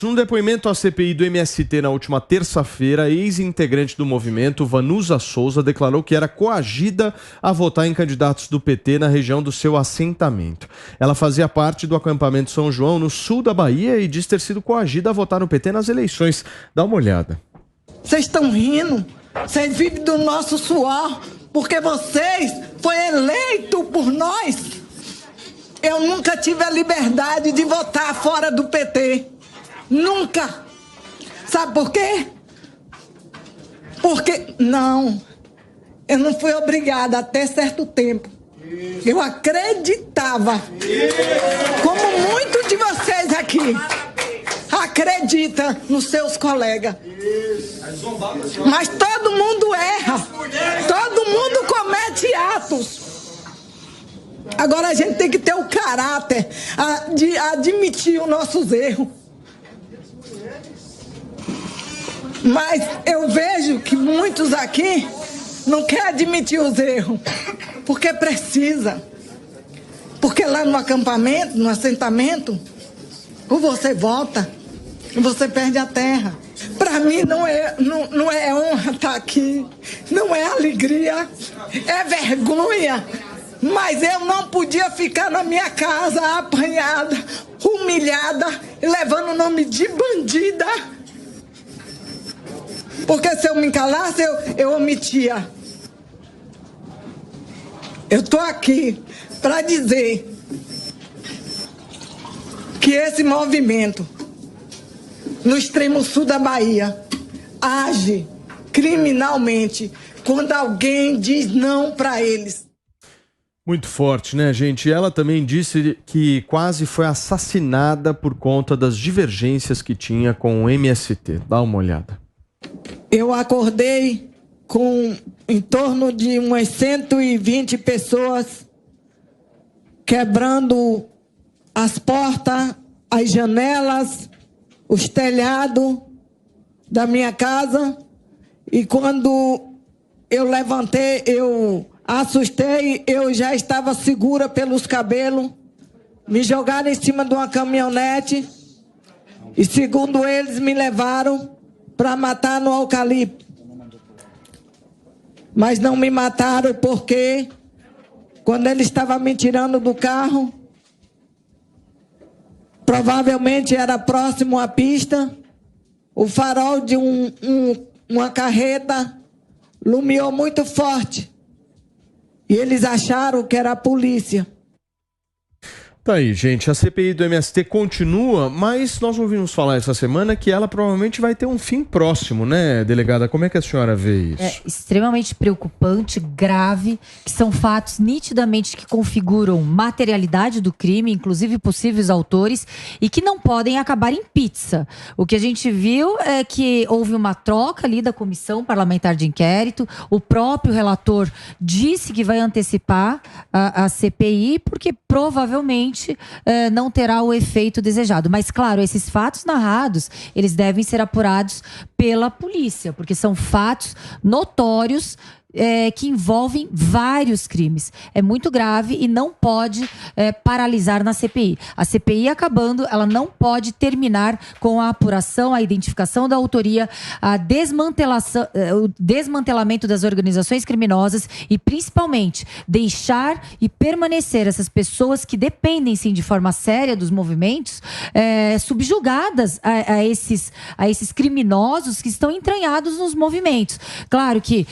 Num depoimento à CPI do MST na última terça-feira, a ex-integrante do movimento, Vanusa Souza, declarou que era coagida a votar em candidatos do PT na região do seu assentamento. Ela fazia parte do acampamento São João, no sul da Bahia, e diz ter sido coagida a votar no PT nas eleições. Dá uma olhada. Vocês estão rindo? Vocês vivem do nosso suor, porque vocês foram eleitos por nós. Eu nunca tive a liberdade de votar fora do PT. Nunca. Sabe por quê? Porque, não, eu não fui obrigada até certo tempo. Eu acreditava, como muitos de vocês aqui acreditam nos seus colegas. Mas todo mundo erra, todo mundo comete atos. Agora a gente tem que ter o caráter de admitir os nossos erros. Mas eu vejo que muitos aqui não querem admitir os erros, porque precisa. Porque lá no acampamento, no assentamento, ou você vota, ou você perde a terra. Para mim não é honra estar aqui, não é alegria, é vergonha. Mas eu não podia ficar na minha casa apanhada, humilhada, levando o nome de bandida. Porque se eu me calasse, eu omitia. Eu estou aqui para dizer que esse movimento, no extremo sul da Bahia, age criminalmente quando alguém diz não para eles. Muito forte, né, gente? Ela também disse que quase foi assassinada por conta das divergências que tinha com o MST. Dá uma olhada. Eu acordei com em torno de umas 120 pessoas quebrando as portas, as janelas, os telhados da minha casa. E quando eu levantei, eu assustei, eu já estava segura pelos cabelos. Me jogaram em cima de uma caminhonete e, segundo eles, me levaram para matar no eucalipto. Mas não me mataram porque, quando ele estava me tirando do carro, provavelmente era próximo à pista, o farol de uma carreta lumiou muito forte. E eles acharam que era a polícia. Tá aí, gente, a CPI do MST continua, mas nós ouvimos falar essa semana que ela provavelmente vai ter um fim próximo, né, delegada? Como é que a senhora vê isso? É extremamente preocupante, grave, que são fatos nitidamente que configuram materialidade do crime, inclusive possíveis autores, e que não podem acabar em pizza. O que a gente viu é que houve uma troca ali da comissão parlamentar de inquérito, o próprio relator disse que vai antecipar a CPI, porque provavelmente não terá o efeito desejado. Mas, claro, esses fatos narrados, eles devem ser apurados pela polícia, porque são fatos notórios que envolvem vários crimes. É muito grave e não pode paralisar na CPI. A CPI acabando, ela não pode terminar com a apuração, a identificação da autoria, o desmantelamento das organizações criminosas e, principalmente, deixar e permanecer essas pessoas que dependem, sim, de forma séria dos movimentos, subjugadas a esses criminosos que estão entranhados nos movimentos. Claro que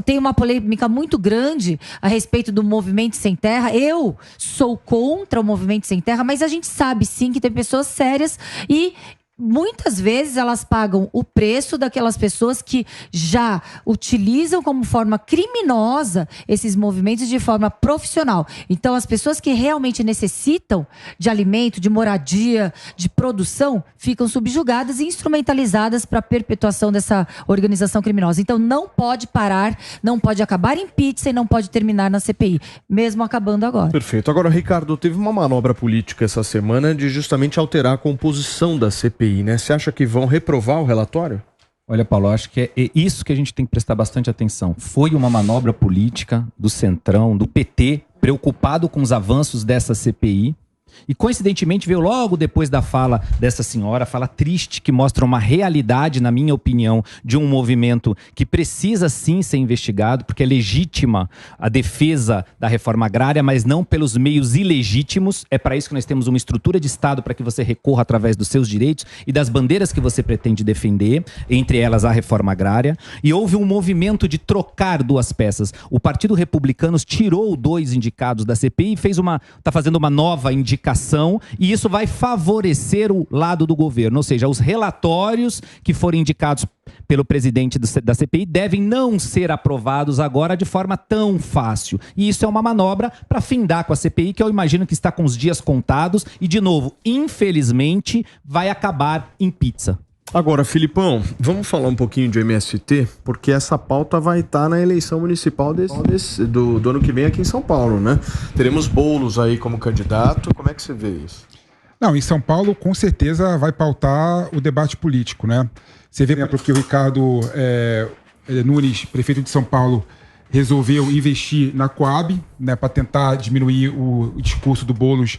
tem uma polêmica muito grande a respeito do Movimento Sem Terra. Eu sou contra o Movimento Sem Terra, mas a gente sabe sim que tem pessoas sérias e muitas vezes elas pagam o preço daquelas pessoas que já utilizam como forma criminosa esses movimentos de forma profissional. Então, as pessoas que realmente necessitam de alimento, de moradia, de produção, ficam subjugadas e instrumentalizadas para a perpetuação dessa organização criminosa. Então, não pode parar, não pode acabar em pizza e não pode terminar na CPI, mesmo acabando agora. Perfeito. Agora, Ricardo, teve uma manobra política essa semana de justamente alterar a composição da CPI. Né? Você acha que vão reprovar o relatório? Olha, Paulo, acho que é isso que a gente tem que prestar bastante atenção. Foi uma manobra política do Centrão, do PT, preocupado com os avanços dessa CPI. E coincidentemente veio logo depois da fala dessa senhora, fala triste, que mostra uma realidade, na minha opinião, de um movimento que precisa sim ser investigado, porque é legítima a defesa da reforma agrária, mas não pelos meios ilegítimos. É para isso que nós temos uma estrutura de Estado, para que você recorra através dos seus direitos e das bandeiras que você pretende defender, entre elas a reforma agrária. E houve um movimento de trocar duas peças. O Partido Republicano tirou 2 indicados da CPI e está fazendo uma nova indicação, e isso vai favorecer o lado do governo, ou seja, os relatórios que forem indicados pelo presidente da CPI devem não ser aprovados agora de forma tão fácil. E isso é uma manobra para findar com a CPI, que eu imagino que está com os dias contados e, de novo, infelizmente, vai acabar em pizza. Agora, Filipão, vamos falar um pouquinho de MST, porque essa pauta vai estar na eleição municipal do ano que vem aqui em São Paulo, né? Teremos Boulos aí como candidato. Como é que você vê isso? Não, em São Paulo, com certeza, vai pautar o debate político, né? Você vê, porque o Ricardo Nunes, prefeito de São Paulo, resolveu investir na Coab, né, para tentar diminuir o discurso do Boulos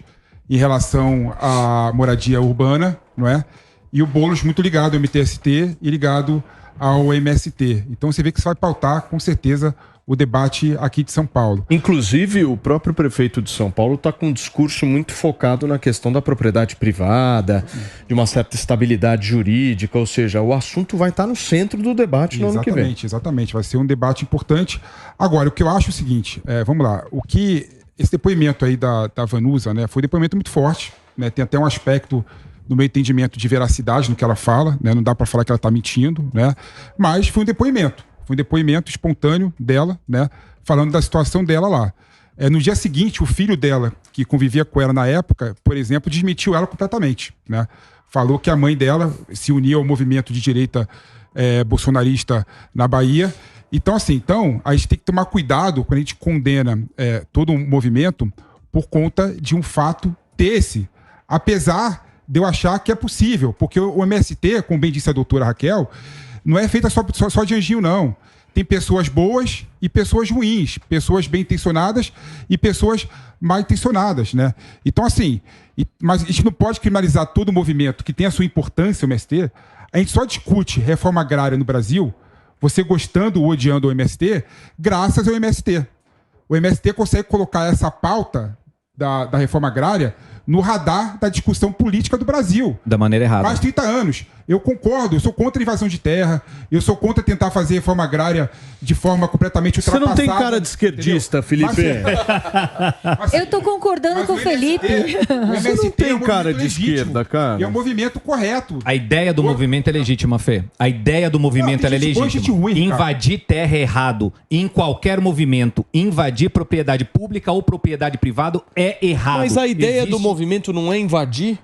em relação à moradia urbana, não é? E o Boulos muito ligado ao MTST e ligado ao MST. Então você vê que isso vai pautar, com certeza, o debate aqui de São Paulo. Inclusive, o próprio prefeito de São Paulo está com um discurso muito focado na questão da propriedade privada, de uma certa estabilidade jurídica, ou seja, o assunto vai estar no centro do debate no ano que vem. Exatamente, vai ser um debate importante. Agora, o que eu acho é o seguinte, vamos lá, esse depoimento aí da Vanusa, né, foi um depoimento muito forte, né, tem até um aspecto no meu entendimento de veracidade no que ela fala, né? Não dá para falar que ela está mentindo, né? Mas foi um depoimento espontâneo dela, né? Falando da situação dela lá. No dia seguinte, o filho dela, que convivia com ela na época, por exemplo, desmentiu ela completamente, né? Falou que a mãe dela se unia ao movimento de direita bolsonarista na Bahia. Então, assim, a gente tem que tomar cuidado quando a gente condena todo um movimento por conta de um fato desse. Apesar de eu achar que é possível, porque o MST, como bem disse a doutora Raquel, não é feita só de anjinho, não. Tem pessoas boas e pessoas ruins, pessoas bem intencionadas e pessoas mal intencionadas, né? Então, assim, mas a gente não pode criminalizar todo o movimento que tem a sua importância, o MST. A gente só discute reforma agrária no Brasil, você gostando ou odiando o MST, graças ao MST. O MST consegue colocar essa pauta da reforma agrária no radar da discussão política do Brasil. Da maneira errada. Mais de 30 anos. Eu concordo, eu sou contra a invasão de terra, eu sou contra tentar fazer reforma agrária de forma completamente ultrapassada. Você não tem cara de esquerdista, entendeu? Felipe. Eu tô concordando com o Felipe. Você não tem cara de esquerda, cara. E é um movimento correto. A ideia do movimento é legítima, Fê. A ideia do movimento é legítima. Invadir terra é errado. Em qualquer movimento, invadir propriedade pública ou propriedade privada é errado. Mas a ideia do movimento não é invadir?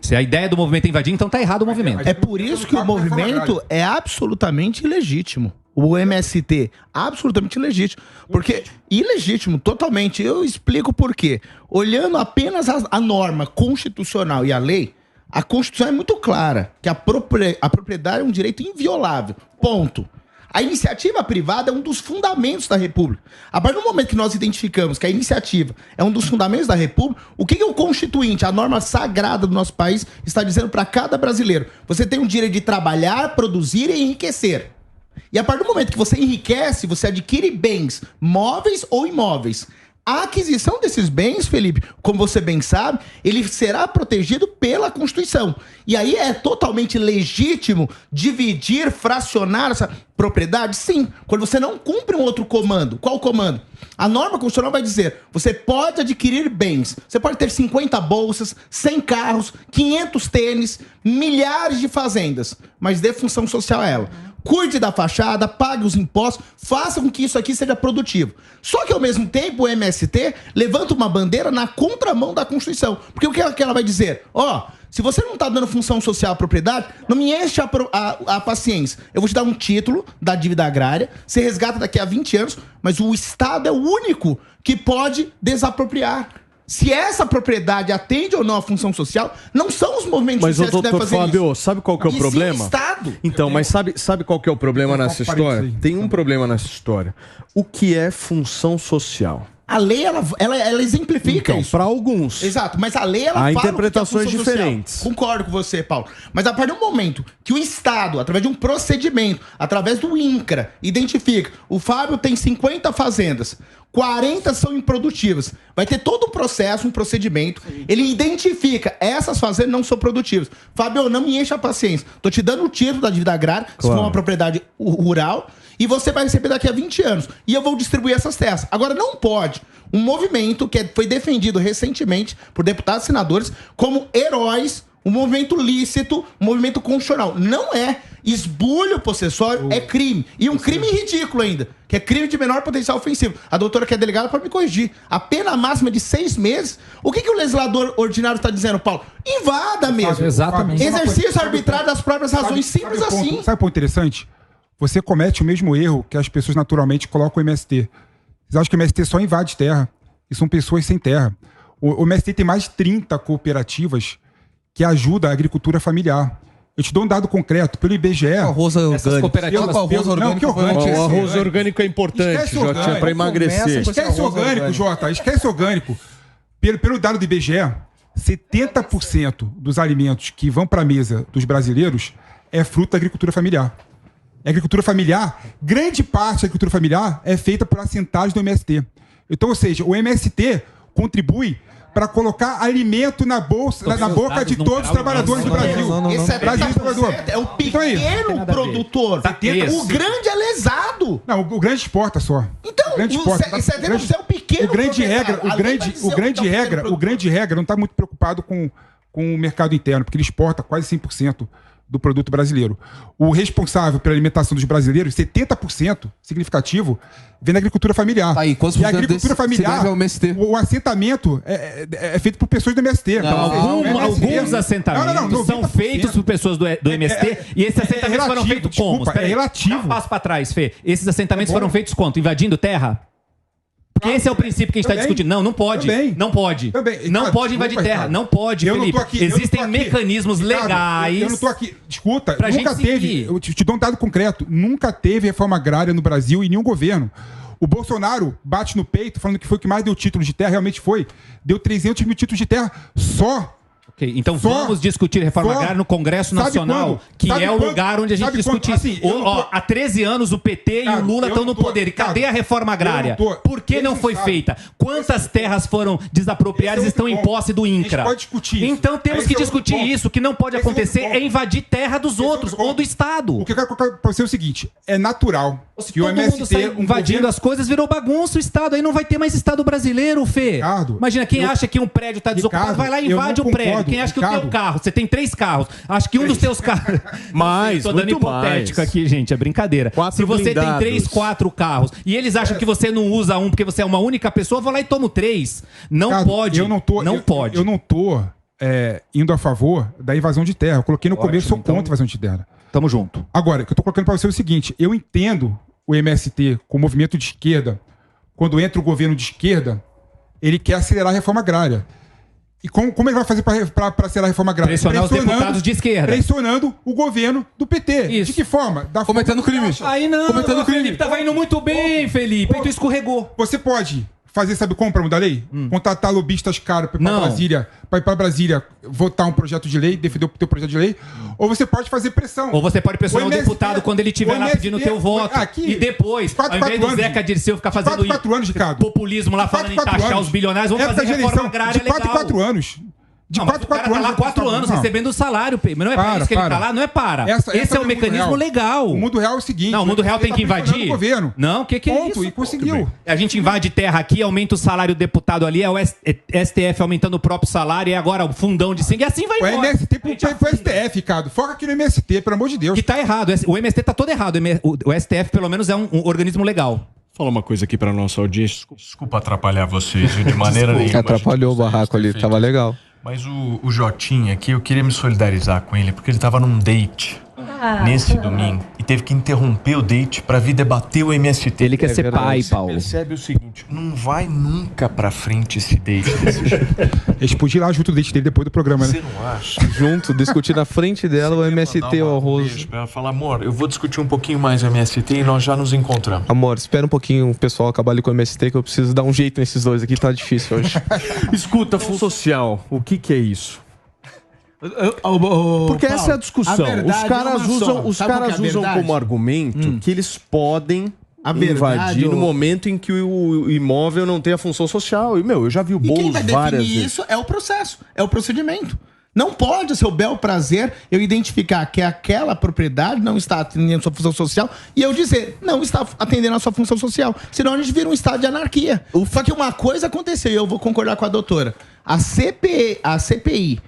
Se a ideia do movimento é invadir, então tá errado o movimento. É por isso que o movimento é absolutamente ilegítimo. O MST, absolutamente ilegítimo. Porque, ilegítimo, totalmente. Eu explico por quê. Olhando apenas a norma constitucional e a lei, a Constituição é muito clara, que a propriedade é um direito inviolável. Ponto. A iniciativa privada é um dos fundamentos da República. A partir do momento que nós identificamos que a iniciativa é um dos fundamentos da República, o que o Constituinte, a norma sagrada do nosso país, está dizendo para cada brasileiro? Você tem o direito de trabalhar, produzir e enriquecer. E a partir do momento que você enriquece, você adquire bens móveis ou imóveis. A aquisição desses bens, Felipe, como você bem sabe, ele será protegido pela Constituição. E aí é totalmente legítimo dividir, fracionar essa propriedade? Sim, quando você não cumpre um outro comando. Qual comando? A norma constitucional vai dizer, você pode adquirir bens. Você pode ter 50 bolsas, 100 carros, 500 tênis, milhares de fazendas, mas dê função social a ela. Cuide da fachada, pague os impostos, faça com que isso aqui seja produtivo. Só que, ao mesmo tempo, o MST levanta uma bandeira na contramão da Constituição. Porque o que ela vai dizer? Se você não está dando função social à propriedade, não me enche a paciência. Eu vou te dar um título da dívida agrária, você resgata daqui a 20 anos, mas o Estado é o único que pode desapropriar. Se essa propriedade atende ou não a função social, não são os movimentos sociais que devem fazer Fábio, isso. sabe qual que é o problema? Sim, o Estado. Então, mas sabe qual que é o problema nessa história? Tem um problema nessa história. O que é função social? A lei, ela exemplifica Então, isso. para alguns. Exato, mas a lei, ela fala interpretações o que é a função diferentes. social. Concordo com você, Paulo. Mas a partir do momento que o Estado, através de um procedimento, através do INCRA, identifica, o Fábio tem 50 fazendas, 40 são improdutivas. Vai ter todo um processo, um procedimento. Ele identifica, essas fazendas não são produtivas. Fábio, não me encha a paciência. Tô te dando o título da dívida agrária, se for uma propriedade rural, e você vai receber daqui a 20 anos. E eu vou distribuir essas terras. Agora, não pode um movimento que foi defendido recentemente por deputados e senadores como heróis, um movimento lícito, um movimento constitucional. Não é. Esbulho possessório é crime. E um crime ridículo ainda, que é crime de menor potencial ofensivo. A doutora que é delegada pode me corrigir. A pena máxima de 6 meses. O que o legislador ordinário está dizendo, Paulo? Invada mesmo. Exatamente. Exercício arbitrário das próprias razões. Simples assim. Sabe o ponto interessante? Você comete o mesmo erro que as pessoas naturalmente colocam o MST. Vocês acham que o MST só invade terra. E são pessoas sem terra. O MST tem mais de 30 cooperativas que ajudam a agricultura familiar. Eu te dou um dado concreto. Pelo IBGE... Arroz orgânico. O arroz orgânico é importante, Jotinha, para emagrecer. Esquece orgânico, Jota. Esquece orgânico. Pelo dado do IBGE, 70% dos alimentos que vão para a mesa dos brasileiros é fruto da agricultura familiar. A agricultura familiar, grande parte da agricultura familiar é feita por assentados do MST. Então, ou seja, o MST contribui para colocar alimento na boca de todos os trabalhadores do Brasil. Esse é o pequeno produtor. O grande é lesado. Não, o grande exporta só. Então, o grande exporta. é o pequeno O grande regra não está muito preocupado com o mercado interno, porque ele exporta quase 100% do produto brasileiro. O responsável pela alimentação dos brasileiros, 70% significativo, vem da agricultura familiar. Aí, quantos e a agricultura familiar, o assentamento é feito por pessoas do MST. Alguns assentamentos são feitos por pessoas do MST e esses assentamentos foram feitos como? É relativo. Dá um passo para trás, Fê. Esses assentamentos foram feitos como? Invadindo terra? Porque esse é o princípio que a gente está discutindo. Não pode. Não pode. Não pode invadir terra. Não pode, Felipe. Existem mecanismos legais. Eu não estou aqui. Escuta, nunca teve. Eu te dou um dado concreto. Nunca teve reforma agrária no Brasil e nenhum governo. O Bolsonaro bate no peito falando que foi o que mais deu títulos de terra. Realmente foi. Deu 300 mil títulos de terra só. Ok, então vamos discutir reforma agrária no Congresso Nacional, que é o lugar onde a gente discute isso. Há 13 anos o PT e o Lula estão no poder. E cadê a reforma agrária? Por que não foi feita? Quantas terras foram desapropriadas e estão em posse do INCRA? A gente pode discutir isso. Então temos que discutir isso. O que não pode acontecer é invadir terra dos outros ou do Estado. O que eu quero colocar para você é o seguinte: é natural que o MST sai invadindo as coisas, virou bagunça o Estado. Aí não vai ter mais Estado brasileiro, Fê. Imagina, quem acha que um prédio está desocupado, vai lá e invade o prédio. Quem acha que o teu carro, você tem 3 carros, acho que um dos teus carros... Tô dando hipotético aqui, gente, é brincadeira. Se você tem 3, 4 carros e eles acham que você não usa um porque você é uma única pessoa, vou lá e tomo 3. Não pode. Eu não tô indo a favor da invasão de terra. Eu coloquei no começo, sou contra a invasão de terra. Tamo junto. Agora, o que eu tô colocando para você é o seguinte: eu entendo o MST com o movimento de esquerda. Quando entra o governo de esquerda, ele quer acelerar a reforma agrária. E como ele vai fazer para acelerar a reforma agrária? Pressionar os deputados de esquerda. Pressionando o governo do PT. Isso. De que forma? Cometendo crime. Aí não, Cometendo crime. Felipe, tava indo muito bem, Felipe. Aí tu escorregou. Você pode fazer, sabe como, para mudar a lei? Contratar lobistas caros para ir para Brasília votar um projeto de lei, defender o teu projeto de lei. Ou você pode fazer pressão. Ou você pode pressionar o deputado quando ele estiver lá pedindo o teu voto. E depois, ao invés do Zeca Dirceu ficar fazendo populismo lá, falando em taxar os bilionários, vamos fazer reforma agrária legal. De 4 anos. De 4 anos. Tá lá 4 anos recebendo o salário, mas não é para isso que ele tá lá, não é para. Esse é o mecanismo legal. O mundo real é o seguinte: não, o mundo real tem que invadir. Não, o que é isso? E conseguiu. A gente invade terra aqui, aumenta o salário do deputado ali, é o STF aumentando o próprio salário, e agora o fundão de sangue, e assim vai embora. O MST pro STF, Ricardo. Foca aqui no MST, pelo amor de Deus. Que tá errado. O MST tá todo errado. O STF, pelo menos, é um organismo legal. Vou falar uma coisa aqui pra nossa audiência. Desculpa atrapalhar vocês de maneira nenhuma. Atrapalhou o barraco ali, tava legal. Mas o Jotinha aqui, eu queria me solidarizar com ele, porque ele estava num date nesse domingo e teve que interromper o date para vir debater o MST. Ele quer ser pai, Paulo. Você percebe o seguinte, Não vai nunca pra frente esse date desse jeito. Eles podiam ir lá junto do date dele depois do programa, né? Você não acha? Junto, discutir na frente dela o MST e o arroz. Beijo pra ela falar, amor, eu vou discutir um pouquinho mais o MST e nós já nos encontramos. Amor, espera um pouquinho o pessoal acabar ali com o MST que eu preciso dar um jeito nesses dois aqui, tá difícil hoje. Escuta, função social, o que é isso? Porque essa é a discussão. Os caras usam como argumento que eles podem invadir no momento em que o imóvel não tem a função social. E, eu já vi o Boulos várias vezes. Isso é o processo, é o procedimento. Não pode, a seu bel prazer, eu identificar que aquela propriedade não está atendendo a sua função social e eu dizer, não está atendendo a sua função social. Senão a gente vira um estado de anarquia. Só que uma coisa aconteceu e eu vou concordar com a doutora. A CPI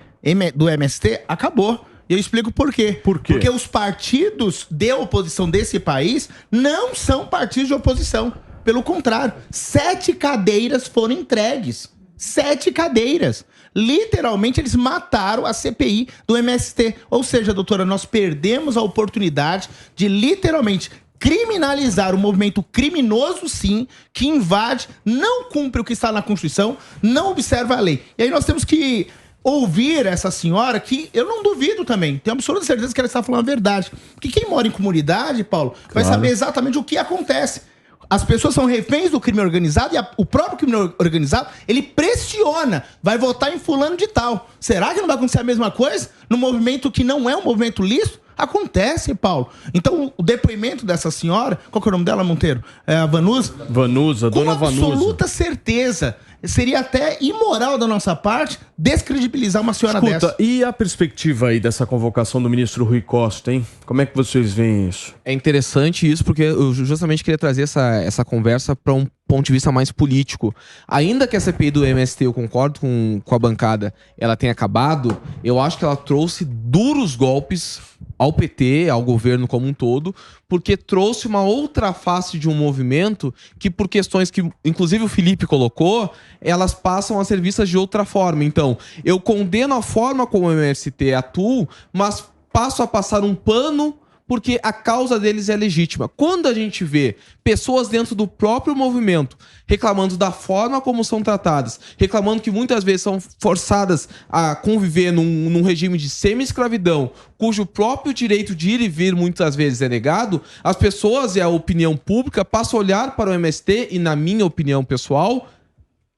do MST acabou. E eu explico por quê. Por quê? Porque os partidos de oposição desse país não são partidos de oposição. Pelo contrário, 7 cadeiras foram entregues. 7 cadeiras. Literalmente, eles mataram a CPI do MST. Ou seja, doutora, nós perdemos a oportunidade de literalmente criminalizar o movimento criminoso, sim, que invade, não cumpre o que está na Constituição, não observa a lei. E aí nós temos que ouvir essa senhora, que eu não duvido também, tenho absoluta certeza que ela está falando a verdade. Porque quem mora em comunidade, Paulo, vai saber exatamente o que acontece. As pessoas são reféns do crime organizado e o próprio crime organizado, ele pressiona, vai votar em fulano de tal. Será que não vai acontecer a mesma coisa no movimento que não é um movimento lícito? Acontece, Paulo. Então, o depoimento dessa senhora, qual que é o nome dela, Monteiro? É a Vanusa? Vanusa, dona Vanusa. Com absoluta certeza. Seria até imoral da nossa parte descredibilizar uma senhora dessa. Escuta, e a perspectiva aí dessa convocação do ministro Rui Costa, hein? Como é que vocês veem isso? É interessante isso, porque eu justamente queria trazer essa conversa para um ponto de vista mais político. Ainda que a CPI do MST, eu concordo com a bancada, ela tenha acabado, eu acho que ela trouxe duros golpes ao PT, ao governo como um todo, porque trouxe uma outra face de um movimento que, por questões que, inclusive, o Felipe colocou, elas passam a ser vistas de outra forma. Então, eu condeno a forma como o MST atua, mas passo a passar um pano porque a causa deles é legítima. Quando a gente vê pessoas dentro do próprio movimento reclamando da forma como são tratadas, reclamando que muitas vezes são forçadas a conviver num regime de semi-escravidão, cujo próprio direito de ir e vir muitas vezes é negado, as pessoas e a opinião pública passam a olhar para o MST e, na minha opinião pessoal,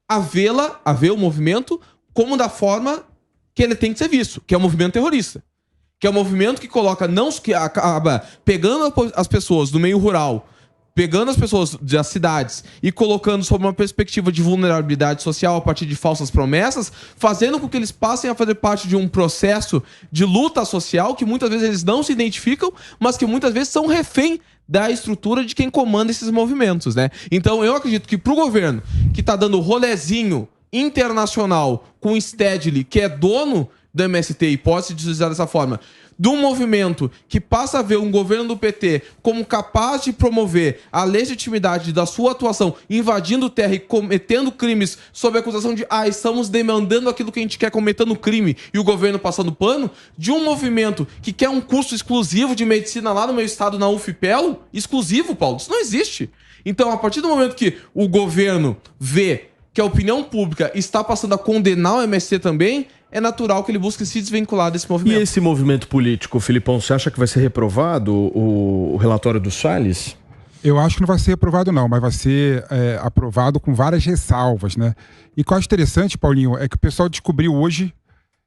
a ver o movimento como da forma que ele tem que ser visto, que é um movimento terrorista. Que é um movimento que coloca, que acaba pegando as pessoas do meio rural, pegando as pessoas das cidades e colocando sob uma perspectiva de vulnerabilidade social a partir de falsas promessas, fazendo com que eles passem a fazer parte de um processo de luta social que muitas vezes eles não se identificam, mas que muitas vezes são refém da estrutura de quem comanda esses movimentos, né? Então eu acredito que pro governo que tá dando rolezinho internacional com o Stedley, que é dono do MST, e pode se utilizar dessa forma, de um movimento que passa a ver um governo do PT como capaz de promover a legitimidade da sua atuação, invadindo terra e cometendo crimes sob a acusação de estamos demandando aquilo que a gente quer, cometendo crime, e o governo passando pano, de um movimento que quer um curso exclusivo de medicina lá no meu estado, na UFPEL, exclusivo, Paulo, isso não existe. Então, a partir do momento que o governo vê que a opinião pública está passando a condenar o MST também, é natural que ele busque se desvincular desse movimento. E esse movimento político, Filipão, você acha que vai ser reprovado o relatório do Salles? Eu acho que não vai ser aprovado não, mas vai ser aprovado com várias ressalvas, né? E o que eu acho interessante, Paulinho, é que o pessoal descobriu hoje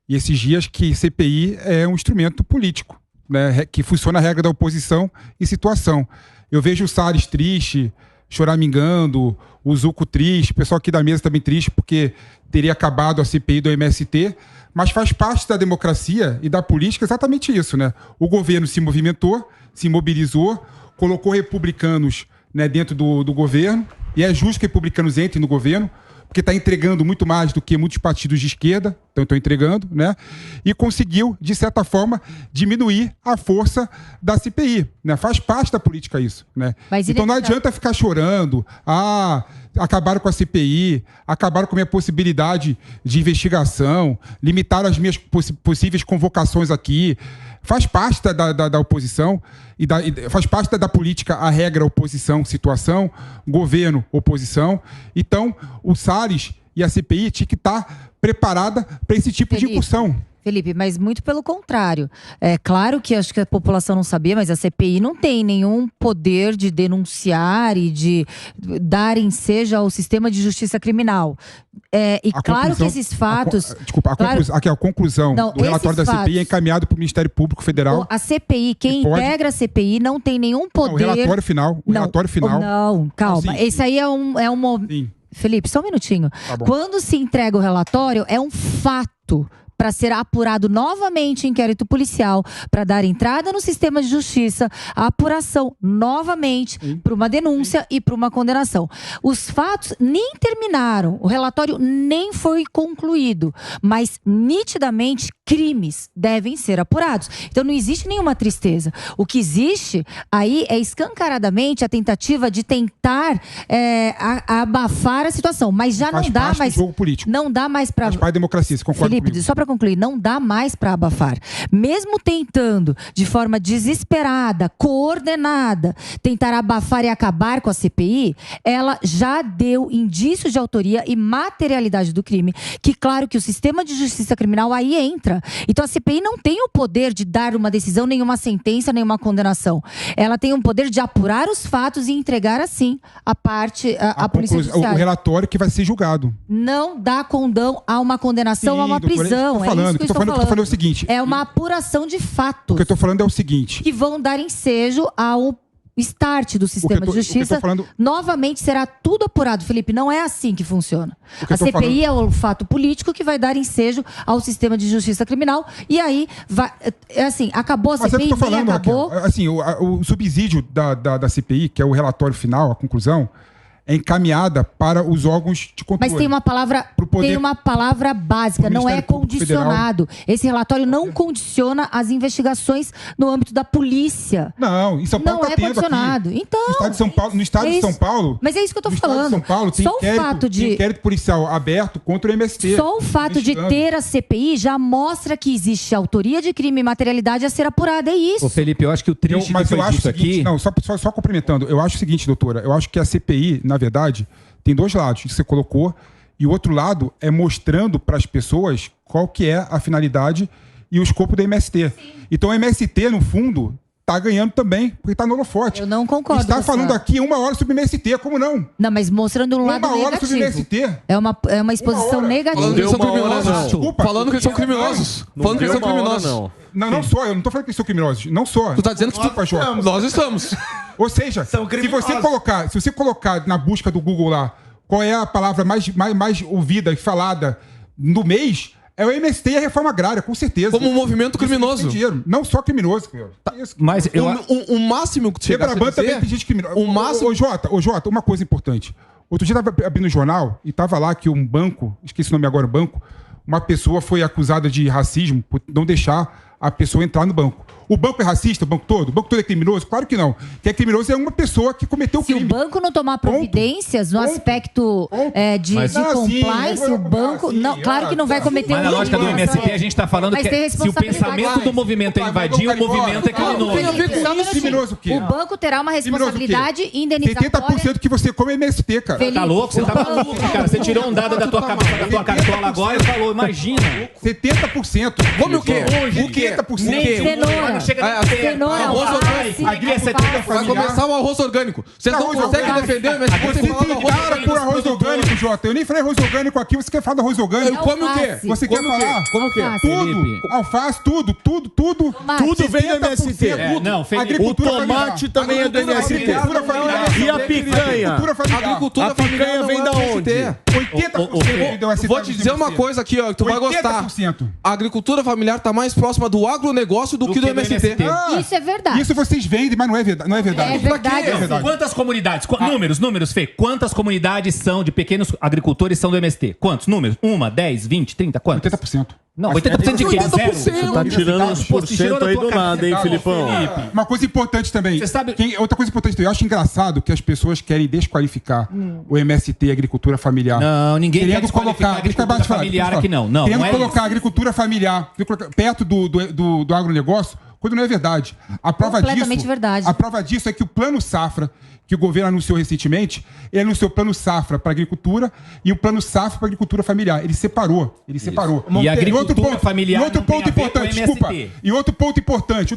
e esses dias que CPI é um instrumento político, né? Que funciona a regra da oposição e situação. Eu vejo o Salles triste, choramingando, o Zuco triste, o pessoal aqui da mesa também triste porque teria acabado a CPI do MST, mas faz parte da democracia e da política exatamente isso, né? O governo se movimentou, se mobilizou, colocou republicanos, né, dentro do governo, e é justo que republicanos entrem no governo, porque está entregando muito mais do que muitos partidos de esquerda, estão entregando, né? E conseguiu, de certa forma, diminuir a força da CPI, né? Faz parte da política isso, né? Então não adianta ficar chorando, acabaram com a CPI, acabaram com a minha possibilidade de investigação, limitaram as minhas possíveis convocações aqui. Faz parte da oposição e faz parte da política a regra oposição, situação, governo, oposição. Então, o Salles e a CPI tinha que estar preparada para esse tipo de incursão. Felipe, mas muito pelo contrário. É claro que acho que a população não sabia, mas a CPI não tem nenhum poder de denunciar e de dar ensejo ao sistema de justiça criminal. Claro que esses fatos... A conclusão do relatório da CPI é encaminhado para o Ministério Público Federal. A CPI, quem integra a CPI não tem nenhum poder... O relatório final. Não, calma. Esse aí é um... Felipe, só um minutinho. Tá bom. Quando se entrega o relatório, é um fato para ser apurado novamente em inquérito policial, para dar entrada no sistema de justiça, a apuração novamente para uma denúncia e para uma condenação. Os fatos nem terminaram, o relatório nem foi concluído, mas nitidamente crimes devem ser apurados. Então não existe nenhuma tristeza. O que existe aí é escancaradamente a tentativa de tentar abafar a situação, mas já não dá mais. Jogo político. Não dá mais para. Faz parte da democracia, você concorda Felipe, comigo? só para concluir, não dá mais para abafar. Mesmo tentando, de forma desesperada, coordenada, tentar abafar e acabar com a CPI, ela já deu indícios de autoria e materialidade do crime, que claro que o sistema de justiça criminal aí entra. Então a CPI não tem o poder de dar uma decisão, nenhuma sentença, nenhuma condenação. Ela tem o poder de apurar os fatos e entregar assim a parte, a Polícia Judiciária. O relatório que vai ser julgado. Não dá condão a uma condenação, a uma prisão. O que eu tô falando é o seguinte. É uma apuração de fatos. O que eu tô falando é o seguinte. Que vão dar ensejo ao start do sistema de justiça. Novamente será tudo apurado. Felipe, não é assim que funciona. A CPI é o fato político que vai dar ensejo ao sistema de justiça criminal. E aí, acabou a CPI, acabou. Assim, o subsídio da CPI, que é o relatório final, a conclusão, é encaminhada para os órgãos de controle. Mas tem uma palavra básica, não é condicionado. Esse relatório não condiciona as investigações no âmbito da polícia. Não, em São Paulo não é condicionado. Aqui. Então, no estado de São Paulo. Mas é isso que eu tô falando. São Paulo tem inquérito policial aberto contra o MST. Só o fato de ter a CPI já mostra que existe autoria de crime e materialidade a ser apurada, é isso. Ô Felipe, eu acho que o triste mas eu acho o seguinte, aqui... Não, só complementando. Eu acho o seguinte, doutora, eu acho que a CPI, na verdade, tem dois lados que você colocou, e o outro lado é mostrando para as pessoas qual que é a finalidade e o escopo do MST. Sim. Então o MST, no fundo, está ganhando também, porque está no holofote. Eu não concordo. Está falando aqui 1 hora sobre o MST, como não? Não, mas mostrando um lado negativo. 1 hora sobre o MST. É uma exposição negativa. Falando que eles são criminosos. Desculpa. Falando que eles são criminosos. Falando que eles são criminosos. Não só, eu não tô falando que eles são criminosos. Não só. Tu tá dizendo que nós estamos. Ou seja, se você colocar na busca do Google lá, qual é a palavra mais ouvida e falada no mês, é o MST e a reforma agrária, com certeza. Como um movimento criminoso. Não só criminoso. Tá. Mas o máximo que chega a dizer... também tem gente criminosa. O máximo... Ô, Jota, uma coisa importante. Outro dia eu estava abrindo o jornal e estava lá que um banco, esqueci o nome agora, uma pessoa foi acusada de racismo por não deixar a pessoa entrar no banco. O banco é racista, o banco todo? O banco todo é criminoso? Claro que não. Quem é criminoso é uma pessoa que cometeu o crime. Se o banco não tomar providências no aspecto de compliance, o banco... Claro que não vai cometer Mas na lógica do MST, a gente está falando que se o pensamento do movimento é invadir, o movimento é criminoso. O banco terá uma responsabilidade indenizatória. 70% que você come é MST, cara. Tá louco? Você tá maluco, cara. Você tirou um dado da tua cabeça, da tua cartola agora e falou, imagina. 70%. Come o quê? O quê? 70%. Vai começar o arroz orgânico. Vocês não conseguem defender o MST sem falar do arroz orgânico. Por arroz orgânico, Jota. Eu nem falei arroz orgânico aqui. Você quer falar do arroz orgânico? Come o quê? Você quer falar? Como o quê? Tudo. Alface, tudo. Tudo vem do MST. O tomate também é do MST. E a picanha? A picanha vem da onde? Vou te dizer uma coisa aqui, ó, que tu vai gostar. A agricultura familiar tá mais próxima do agronegócio do que do MST. Isso é verdade. Isso vocês vendem, mas não é verdade. Não é verdade. É verdade. É verdade. Quantas comunidades? Números, Fê. Quantas comunidades são de pequenos agricultores são do MST? Quantos? Números? 1, 10, 20, 30? Quantos? 80%. Não, 80% de quê? 80%. Você tá tirando uns por cento aí do nada, hein, Filipão? Uma coisa importante também. Você sabe... Outra coisa importante também. Eu acho engraçado que as pessoas querem desqualificar o MST e a agricultura familiar. Não, ninguém quer desqualificar a agricultura familiar aqui, não. Não, querendo não é colocar a agricultura familiar perto do agronegócio, quando não é verdade. A prova Completamente verdade. A prova disso é que o Plano Safra, que o governo anunciou recentemente, ele anunciou o Plano Safra para a agricultura e o Plano Safra para a agricultura familiar. Ele separou. E a agricultura familiar outro ponto importante, desculpa. E outro ponto importante,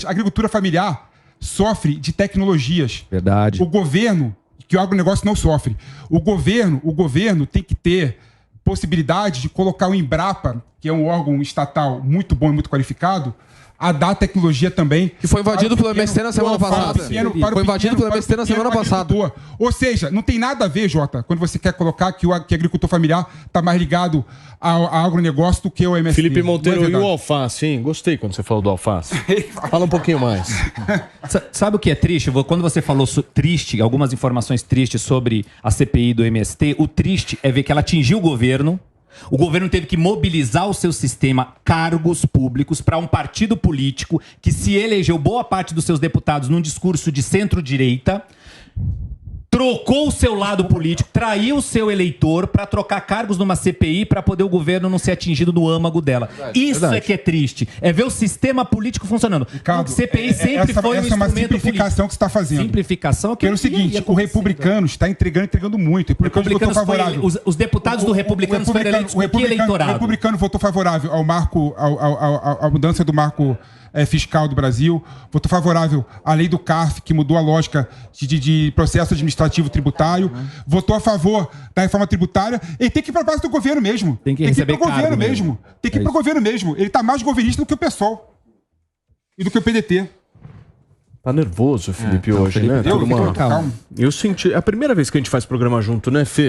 a agricultura familiar sofre de tecnologias. Verdade. O governo, que o agronegócio não sofre. O governo tem que ter possibilidade de colocar o Embrapa, que é um órgão estatal muito bom e muito qualificado, a dar tecnologia também. Que foi invadido pelo MST na semana passada. Foi invadido pelo MST na semana passada. Ou seja, não tem nada a ver, Jota, quando você quer colocar que o agricultor familiar está mais ligado ao agronegócio do que o MST. Felipe Monteiro, e o alface, hein? Gostei quando você falou do alface. Fala um pouquinho mais. Sabe o que é triste? Quando você falou triste, algumas informações tristes sobre a CPI do MST, o triste é ver que ela atingiu o governo. O governo teve que mobilizar o seu sistema, cargos públicos, para um partido político que se elegeu boa parte dos seus deputados num discurso de centro-direita, trocou o seu lado político, traiu o seu eleitor para trocar cargos numa CPI para poder o governo não ser atingido no âmago dela. Isso é que é triste. É ver o sistema político funcionando. Ricardo, CPI sempre foi um essa é uma instrumento simplificação político. que você está fazendo. Simplificação que pelo seguinte, o republicano está entregando muito. Os deputados do republicanos foram eleitos por que eleitorado? O republicano votou favorável ao marco, à mudança do marco fiscal do Brasil, votou favorável à lei do CARF, que mudou a lógica de processo administrativo tributário, votou a favor da reforma tributária. Ele tem que ir para a base do governo mesmo. Tem que ir para o governo mesmo. Tem que ir para o governo mesmo. Ele está mais governista do que o PSOL e do que o PDT. Tá nervoso, Felipe, hoje, né? Calma. Eu senti... É a primeira vez que a gente faz programa junto, né, Fê?